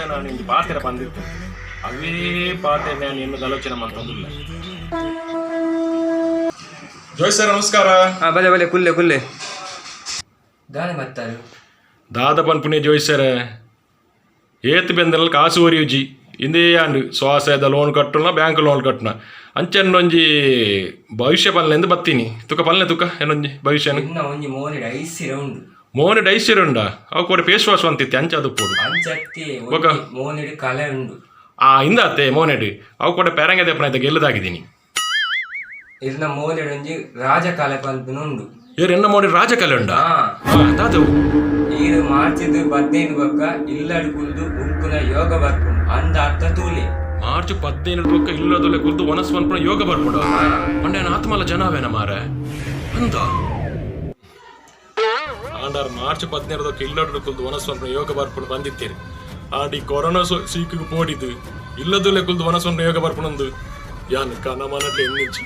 ನಾನು ನಿಮ್ಗೆ ಪಾತ್ರ ಬಂದಿತ್ತು ಅವೇ ಪಾತ್ರ ನಾನು ನಿಮ್ಗೆ ಆಲೋಚನೆ ಮಾಡ್ತಂದಿಲ್ಲ. ಜೋಯ್ ಸರ್ ನಮಸ್ಕಾರ. ಬಲೆ ಬಲೆ ಕುಲ್ಲೆ ಕುಲ್ಲೆ ದಾನೆ ಮತ್ತಾರು ದಾದ ಪನ್ಪುಣೆ ಜೋಯ್ ಸರ್ ಏತ್ ಬೆಂದಲ್ಲ ಕಾಸು ಒರಿಯುಜಿ ಇಂದೇ ಅಂಡು ಸ್ವಾಸದ ಲೋನ್ ಕಟ್ಟುನ ಬ್ಯಾಂಕ್ ಲೋನ್ ಕಟ್ಟುನ ಅಂಚನ್ನೊಂಜಿ ಭವಿಷ್ಯ ಪಲ್ಲೆಂದು ಬತ್ತೀನಿ ತುಕ ಪಲ್ಲೆ ತುಕ ಏನೊಂಜಿ ಭವಿಷ್ಯನ ಒಂಜಿ ಮೋನೆಡ್ ಐಸಿರ ಉಂಡು ಮೋನೆಡ್ ಐಸಿರ ಉಂಡ ಅವು ಕೂಡ ಫೇಸ್ ವಾಶ್ ಅಂತಿತ್ತೆ ಅಂಚ ಅದು ಪೋಡು ಅಂಚತ್ತಿ ಮೋನೆಡ್ ಕಲರ್ ಉಂಡು ಇಂದತ್ತೆ ಮೋನೆಡ್ ಅವು ಕೂಡ ಪೆರಂಗೆ ದೆಪ್ಪನ ಗೆಲ್ಲದಾಗಿದ್ದೀನಿ ಇರ್ನ ಮೋನೆಡ್ ಒಂಜಿ ರಾಜಕಾಲ ಪಲ್ಪಿನ ಉಂಡು ಇವ್ರು ಎನ್ನ ಮೋನೆಡ್ ರಾಜಕಲೆ ಉಂಡ ಅದು ಈರು ಮಾರ್ಚಿದ 15 ಬೊಕ್ಕ ಇಲ್ಲಡು ಕುಲ್ದು ಉಂಕುನ ಯೋಗ ಬರ್ಪುಂಡು ಅಂದ ಅರ್ಥ ತೂಲೆ ಮಾರ್ಚ್ 15 ಬೊಕ್ಕ ಇಲ್ಲದೊಲೆ ಕುಲ್ದು ಒನಸ್ ಪನ್ಪುನ ಯೋಗ ಬರ್ಪುಂಡು ಮಂಡ್ಯನ ಆತ್ಮಲ ಜನಾವೇನ ಮಾರ ಅಂದ ಆಂಡಾರ್ ಮಾರ್ಚ್ 15 ಬೊಕ್ಕ ಇಲ್ಲಡು ಕುಲ್ದು ಒನಸ್ ಪನ್ಪುನ ಯೋಗ ಬರ್ಪುಂಡು ಬಂದಿತ್ತೀರಿ ಆಡಿ ಕೊರೋನಾ ಸೀಕಿಗೆ ಪೋಡಿದು ಇಲ್ಲದೊಲೆ ಕುಲ್ದು ಒನಸ್ ಪನ್ಪುನ ಯೋಗ ಬರ್ಪುಣಂದು ಯಾನ್ ಕನಮನಕ್ಕೆ ಎನ್ನಿಚ್ಚಿ